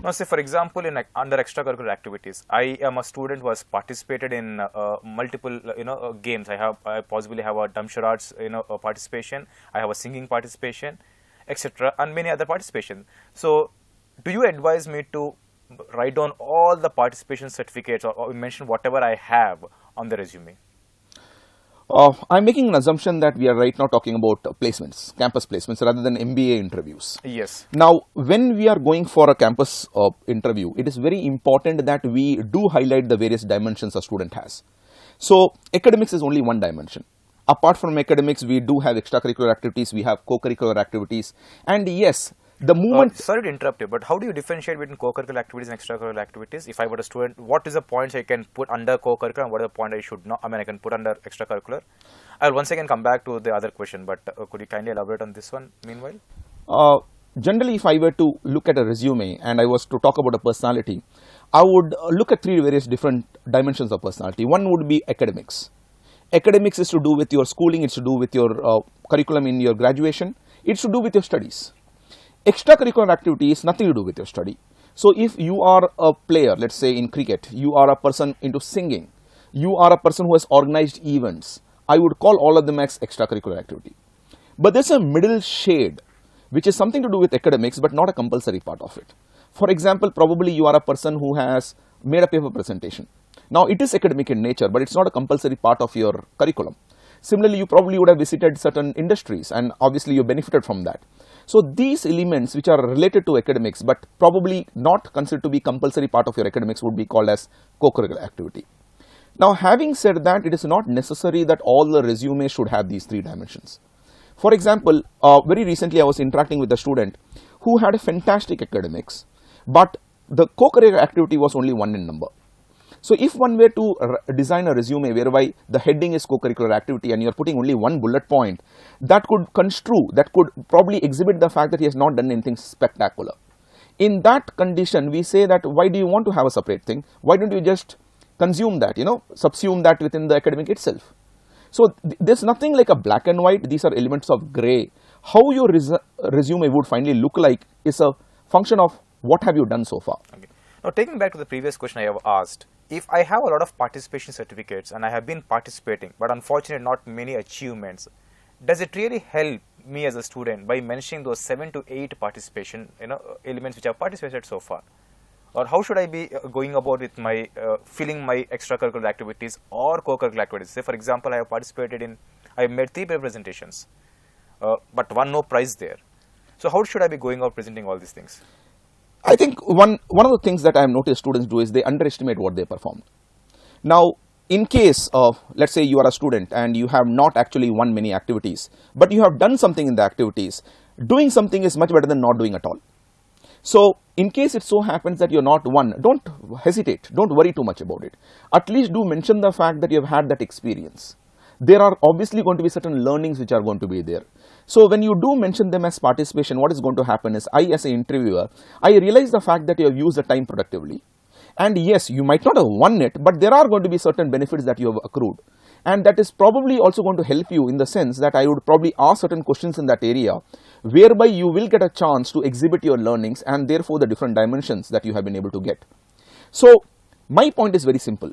Now, say for example, in under extracurricular activities, I am a student who has participated in multiple games. I possibly have a dumb charades participation. I have a singing participation, etc., and many other participation. So, do you advise me to write down all the participation certificates or mention whatever I have on the resume? I'm making an assumption that we are right now talking about placements, campus placements, rather than MBA interviews. Yes. Now, when we are going for a campus interview, it is very important that we do highlight the various dimensions a student has. So, academics is only one dimension. Apart from academics, we do have extracurricular activities, we have co-curricular activities, and yes, the moment... sorry to interrupt you, but how do you differentiate between co-curricular activities and extracurricular activities? If I were a student, what is the points I can put under co-curricular and what are the points I should not, I can put under extracurricular? I will once again come back to the other question, but could you kindly elaborate on this one meanwhile? Generally, if I were to look at a resume and I was to talk about a personality, I would look at three various different dimensions of personality. One would be academics. Academics is to do with your schooling, it's to do with your curriculum in your graduation, it's to do with your studies. Extracurricular activity is nothing to do with your study. So, if you are a player, let's say in cricket, you are a person into singing, you are a person who has organized events, I would call all of them as extracurricular activity. But there's a middle shade, which is something to do with academics, but not a compulsory part of it. For example, probably you are a person who has made a paper presentation. Now, it is academic in nature, but it's not a compulsory part of your curriculum. Similarly, you probably would have visited certain industries and obviously you benefited from that. So, these elements which are related to academics, but probably not considered to be compulsory part of your academics would be called as co-curricular activity. Now, having said that, it is not necessary that all the resumes should have these three dimensions. For example, very recently I was interacting with a student who had a fantastic academics, but the co-curricular activity was only one in number. So, if one were to design a resume whereby the heading is co-curricular activity and you are putting only one bullet point, that could construe, that could probably exhibit the fact that he has not done anything spectacular. In that condition, we say that why do you want to have a separate thing? Why don't you just consume that, subsume that within the academic itself? So, there's nothing like a black and white, these are elements of grey. How your resume would finally look like is a function of what have you done so far. Okay. Now, taking back to the previous question I have asked, if I have a lot of participation certificates and I have been participating, but unfortunately not many achievements, does it really help me as a student by mentioning those 7 to 8 participation elements which I have participated so far? Or how should I be going about with my filling my extracurricular activities or co-curricular activities? Say for example, I have made 3 presentations, but won no prize there. So how should I be going out presenting all these things? I think one of the things that I have noticed students do is they underestimate what they performed. Now, in case of, let's say you are a student and you have not actually won many activities, but you have done something in the activities, doing something is much better than not doing at all. So, in case it so happens that you are not won, don't hesitate, don't worry too much about it. At least do mention the fact that you have had that experience. There are obviously going to be certain learnings which are going to be there. So, when you do mention them as participation, what is going to happen is, I as an interviewer, I realize the fact that you have used the time productively. And yes, you might not have won it, but there are going to be certain benefits that you have accrued. And that is probably also going to help you in the sense that I would probably ask certain questions in that area, whereby you will get a chance to exhibit your learnings and therefore the different dimensions that you have been able to get. So, my point is very simple.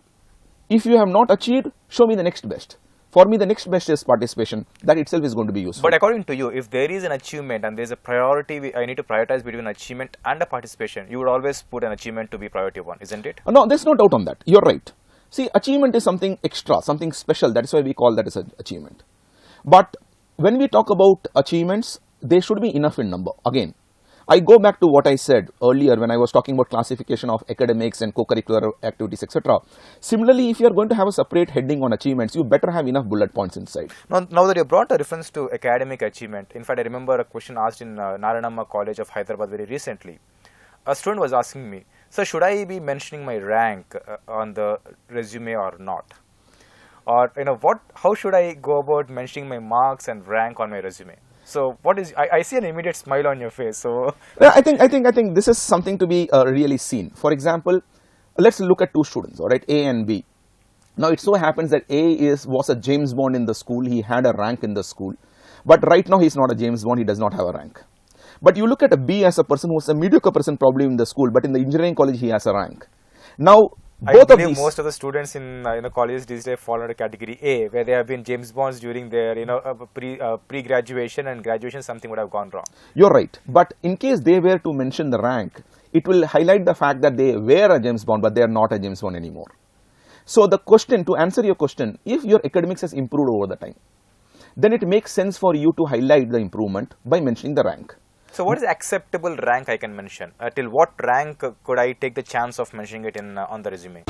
If you have not achieved, show me the next best. For me, the next best is participation. That itself is going to be useful. But according to you, if there is an achievement and there is a priority, I need to prioritize between achievement and a participation, you would always put an achievement to be priority 1, isn't it? No, there's no doubt on that. You're right. See, achievement is something extra, something special. That is why we call that as an achievement. But when we talk about achievements, they should be enough in number. Again, I go back to what I said earlier when I was talking about classification of academics and co-curricular activities, etc. Similarly, if you are going to have a separate heading on achievements, you better have enough bullet points inside. Now that you brought a reference to academic achievement, in fact, I remember a question asked in Naranamma College of Hyderabad very recently. A student was asking me, "Sir, should I be mentioning my rank on the resume or not? Or how should I go about mentioning my marks and rank on my resume?" So what is, I see an immediate smile on your face. So I think this is something to be really seen. For example, let's look at 2 students, all right, A and B. Now it so happens that A was a James Bond in the school. He had a rank in the school, but right now he's not a James Bond. He does not have a rank. But you look at a B as a person who was a mediocre person probably in the school, but in the engineering college he has a rank. Now, I both of believe these, most of the students in colleges these days fall under category A, where they have been James Bonds during their pre-graduation and graduation. Something would have gone wrong. you're right. But in case they were to mention the rank, it will highlight the fact that they were a James Bond, but they are not a James Bond anymore. So the question, to answer your question, if your academics has improved over the time, then it makes sense for you to highlight the improvement by mentioning the rank. So what is acceptable rank I can mention? Till what rank could I take the chance of mentioning it in on the resume?